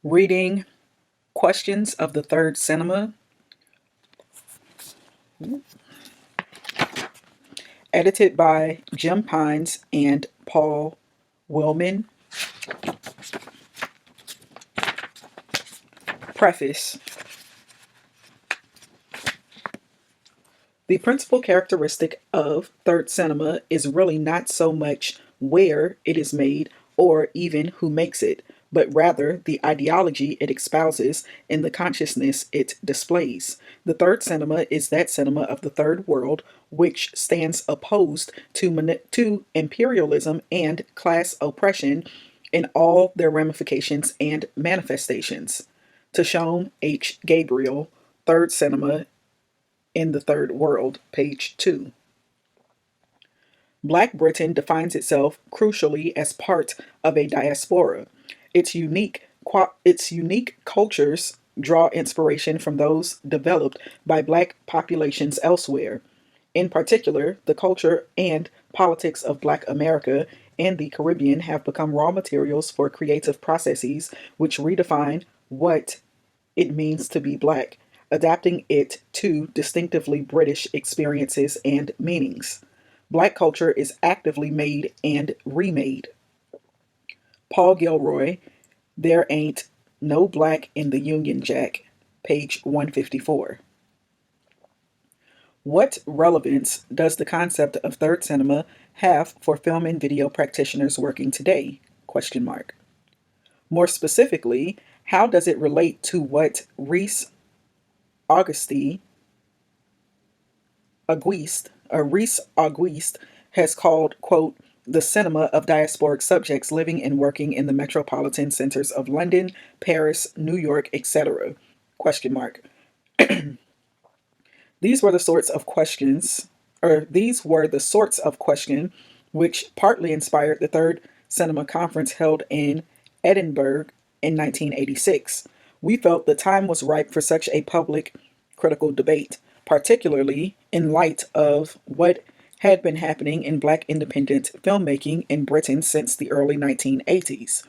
Reading Questions of the Third Cinema, edited by Jim Pines and Paul Willemen. Preface. The principal characteristic of third cinema is really not so much where it is made or even who makes it, but rather the ideology it espouses and the consciousness it displays. The third cinema is that cinema of the third world which stands opposed to imperialism and class oppression in all their ramifications and manifestations. Tashome H. Gabriel, Third Cinema in the Third World, page 2. Black Britain defines itself crucially as part of a diaspora. Its unique cultures draw inspiration from those developed by Black populations elsewhere. In particular, the culture and politics of Black America and the Caribbean have become raw materials for creative processes which redefine what it means to be Black, adapting it to distinctively British experiences and meanings. Black culture is actively made and remade. Paul Gilroy, There Ain't No Black in the Union Jack, page 154. What relevance does the concept of third cinema have for film and video practitioners working today? Question mark. More specifically, how does it relate to what Reese Auguste has called, quote, the cinema of diasporic subjects living and working in the metropolitan centers of London, Paris, New York, etc. Question mark. These were the sorts of questions, or these were the sorts of question which partly inspired the Third Cinema Conference held in Edinburgh in 1986. We felt the time was ripe for such a public critical debate, particularly in light of what had been happening in Black independent filmmaking in Britain since the early 1980s.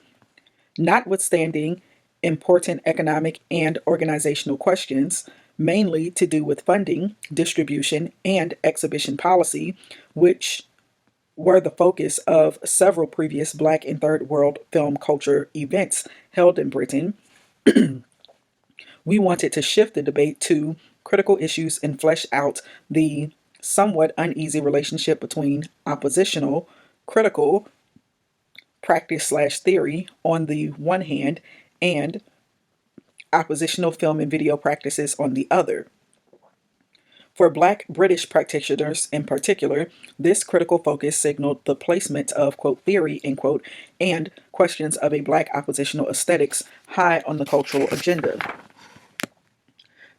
Notwithstanding important economic and organizational questions, mainly to do with funding, distribution, and exhibition policy, which were the focus of several previous Black and Third World film culture events held in Britain, we wanted to shift the debate to critical issues and flesh out the somewhat uneasy relationship between oppositional, critical practice/theory on the one hand and oppositional film and video practices on the other. For Black British practitioners in particular, this critical focus signaled the placement of, quote, theory, end quote, and questions of a Black oppositional aesthetics high on the cultural agenda.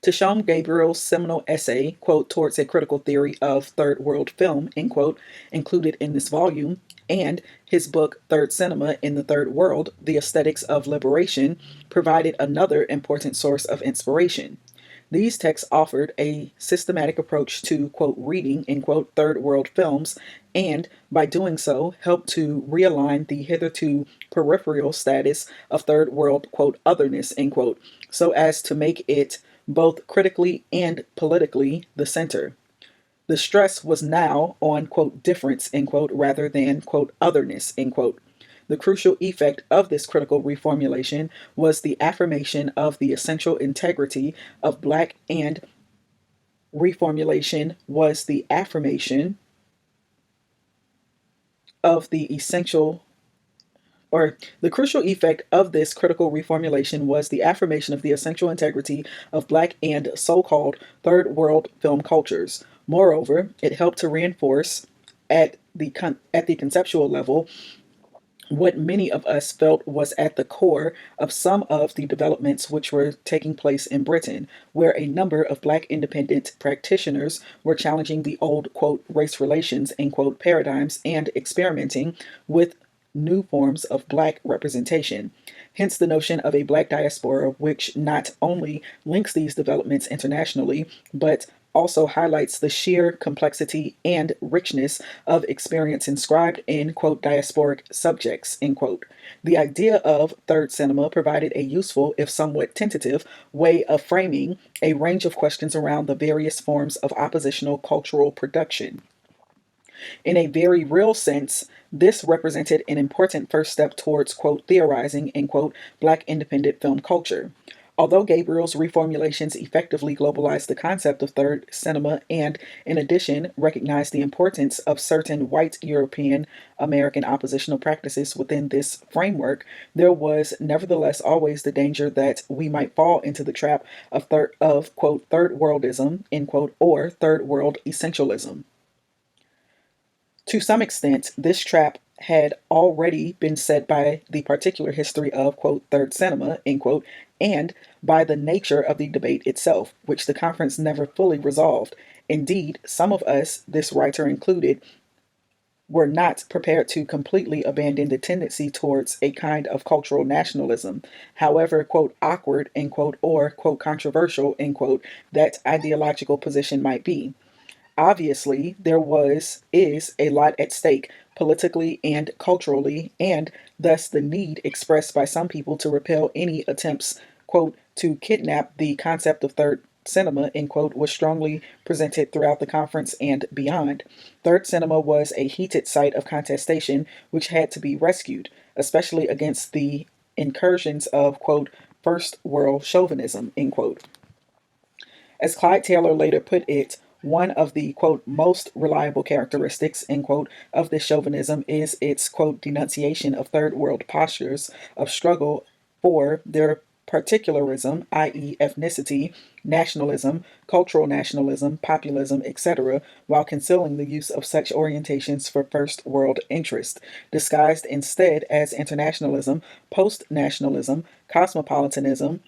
Tashome Gabriel's seminal essay, quote, Towards a Critical Theory of Third World Film, end quote, included in this volume, and his book, Third Cinema in the Third World, The Aesthetics of Liberation, provided another important source of inspiration. These texts offered a systematic approach to, quote, reading, end quote, third world films, and by doing so, helped to realign the hitherto peripheral status of third world, quote, otherness, end quote, so as to make it both critically and politically the center. The stress was now on, quote, difference, end quote, rather than, quote, otherness, end quote. The crucial effect of this critical reformulation was the affirmation of the essential integrity of Black, and reformulation was the affirmation of the essential or the crucial effect of this critical reformulation was the affirmation of the essential integrity of Black and so-called third world film cultures. Moreover, it helped to reinforce at the conceptual level what many of us felt was at the core of some of the developments which were taking place in Britain, where a number of Black independent practitioners were challenging the old, quote, race relations, end quote, paradigms and experimenting with new forms of Black representation. Hence the notion of a Black diaspora, which not only links these developments internationally, but also highlights the sheer complexity and richness of experience inscribed in, quote, diasporic subjects, end quote. The idea of third cinema provided a useful, if somewhat tentative, way of framing a range of questions around the various forms of oppositional cultural production. In a very real sense, this represented an important first step towards, quote, theorizing in, quote, Black independent film culture. Although Gabriel's reformulations effectively globalized the concept of third cinema and, in addition, recognized the importance of certain white European American oppositional practices within this framework, there was nevertheless always the danger that we might fall into the trap of quote, third worldism, end quote, or third world essentialism. To some extent, this trap had already been set by the particular history of, quote, third cinema, end quote, and by the nature of the debate itself, which the conference never fully resolved. Indeed, some of us, this writer included, were not prepared to completely abandon the tendency towards a kind of cultural nationalism, however, quote, awkward, end quote, or, quote, controversial, end quote, that ideological position might be. Obviously, is a lot at stake politically and culturally, and thus the need expressed by some people to repel any attempts, quote, to kidnap the concept of third cinema, end quote, was strongly presented throughout the conference and beyond. Third cinema was a heated site of contestation which had to be rescued, especially against the incursions of, quote, first world chauvinism, end quote. As Clyde Taylor later put it, one of the, quote, most reliable characteristics, end quote, of this chauvinism is its, quote, denunciation of third world postures of struggle for their particularism, i.e., ethnicity, nationalism, cultural nationalism, populism, etc., while concealing the use of such orientations for first world interest, disguised instead as internationalism, post nationalism, cosmopolitanism,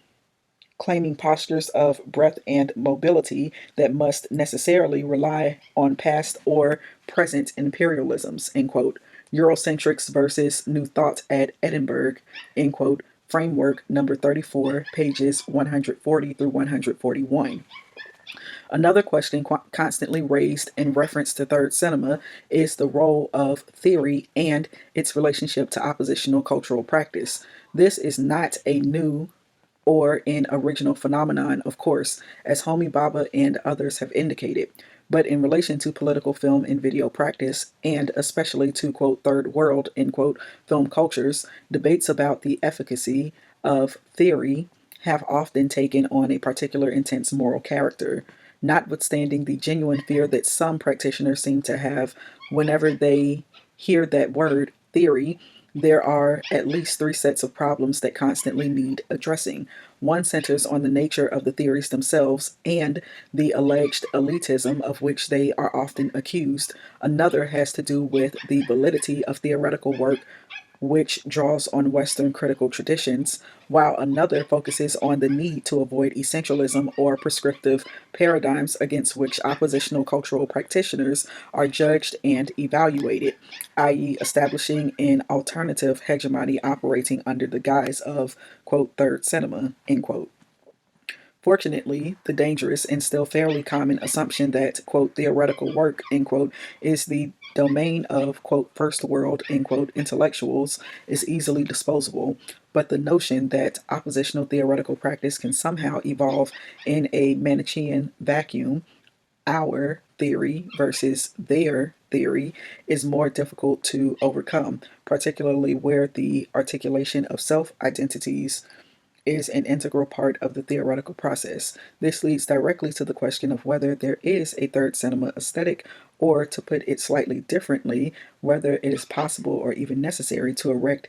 claiming postures of breadth and mobility that must necessarily rely on past or present imperialisms, end quote. Eurocentrics versus New Thought at Edinburgh, end quote. Framework number 34, pages 140 through 141. Another question constantly raised in reference to third cinema is the role of theory and its relationship to oppositional cultural practice. This is not a new or an original phenomenon, of course, as Homi Bhabha and others have indicated, but in relation to political film and video practice, and especially to, quote, third world, end quote, film cultures, debates about the efficacy of theory have often taken on a particular intense moral character, notwithstanding the genuine fear that some practitioners seem to have whenever they hear that word, theory. There are at least three sets of problems that constantly need addressing. One centers on the nature of the theories themselves and the alleged elitism of which they are often accused. Another has to do with the validity of theoretical work which draws on Western critical traditions, while another focuses on the need to avoid essentialism or prescriptive paradigms against which oppositional cultural practitioners are judged and evaluated, i.e., establishing an alternative hegemony operating under the guise of, quote, third cinema, end quote. Fortunately, the dangerous and still fairly common assumption that, quote, theoretical work, end quote, is the domain of, quote, first world, end quote, intellectuals is easily disposable. But the notion that oppositional theoretical practice can somehow evolve in a Manichaean vacuum, our theory versus their theory, is more difficult to overcome, particularly where the articulation of self identities is an integral part of the theoretical process. This leads directly to the question of whether there is a third cinema aesthetic, or to put it slightly differently, whether it is possible or even necessary to erect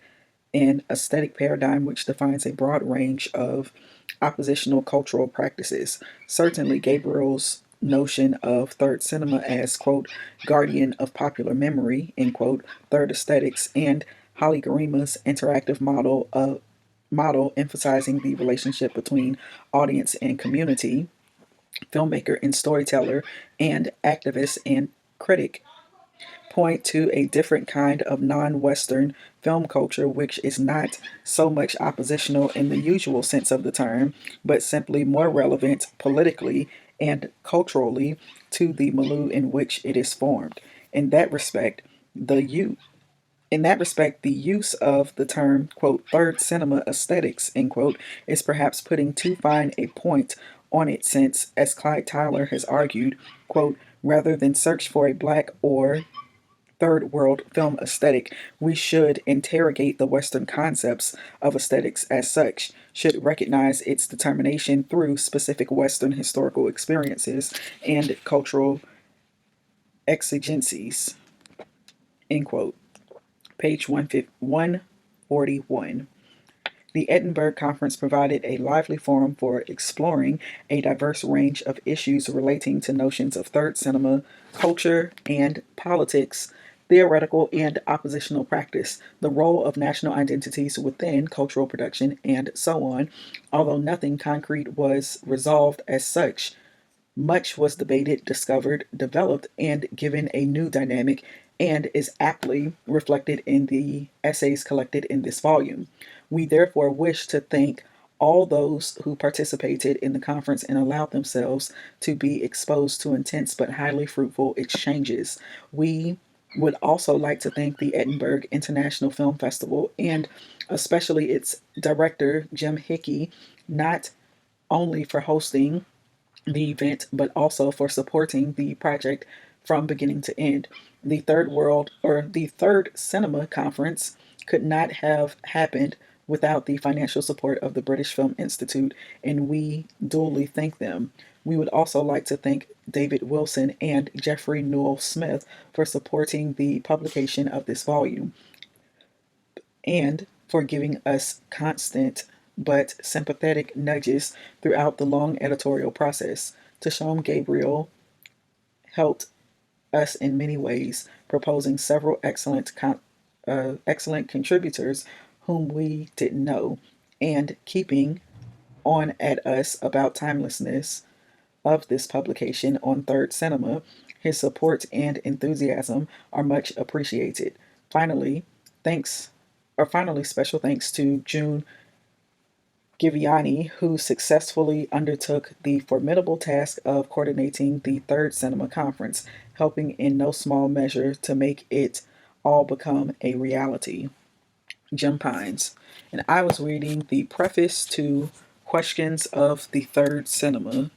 an aesthetic paradigm which defines a broad range of oppositional cultural practices. Certainly, Gabriel's notion of third cinema as, quote, guardian of popular memory, end quote, third aesthetics, and Holly Garima's interactive model emphasizing the relationship between audience and community, filmmaker and storyteller, and activist and critic, point to a different kind of non Western film culture, which is not so much oppositional in the usual sense of the term, but simply more relevant politically and culturally to the milieu in which it is formed. In that respect, the use the use of the term, quote, third cinema aesthetics, end quote, is perhaps putting too fine a point on it since, as Clyde Tyler has argued, quote, rather than search for a black or third world film aesthetic, we should interrogate the Western concepts of aesthetics as such, should recognize its determination through specific Western historical experiences and cultural exigencies, end quote. Page 141. The Edinburgh Conference provided a lively forum for exploring a diverse range of issues relating to notions of third cinema, culture, and politics, theoretical and oppositional practice, the role of national identities within cultural production, and so on. Although nothing concrete was resolved as such, much was debated, discovered, developed, and given a new dynamic, and is aptly reflected in the essays collected in this volume. We therefore wish to thank all those who participated in the conference and allowed themselves to be exposed to intense but highly fruitful exchanges. We would also like to thank the Edinburgh International Film Festival and especially its director, Jim Hickey, not only for hosting the event, but also for supporting the project from beginning to end. The Third Cinema Conference could not have happened without the financial support of the British Film Institute, and we duly thank them. We would also like to thank David Wilson and Jeffrey Newell Smith for supporting the publication of this volume and for giving us constant but sympathetic nudges throughout the long editorial process. Tashom Gabriel helped us in many ways, proposing several excellent contributors whom we didn't know, and keeping on at us about timelessness of this publication on Third Cinema. His support and enthusiasm are much appreciated. Finally, special thanks to June Giviani, who successfully undertook the formidable task of coordinating the Third Cinema Conference, helping in no small measure to make it all become a reality. Jim Pines. And I was reading the preface to Questions of the Third Cinema.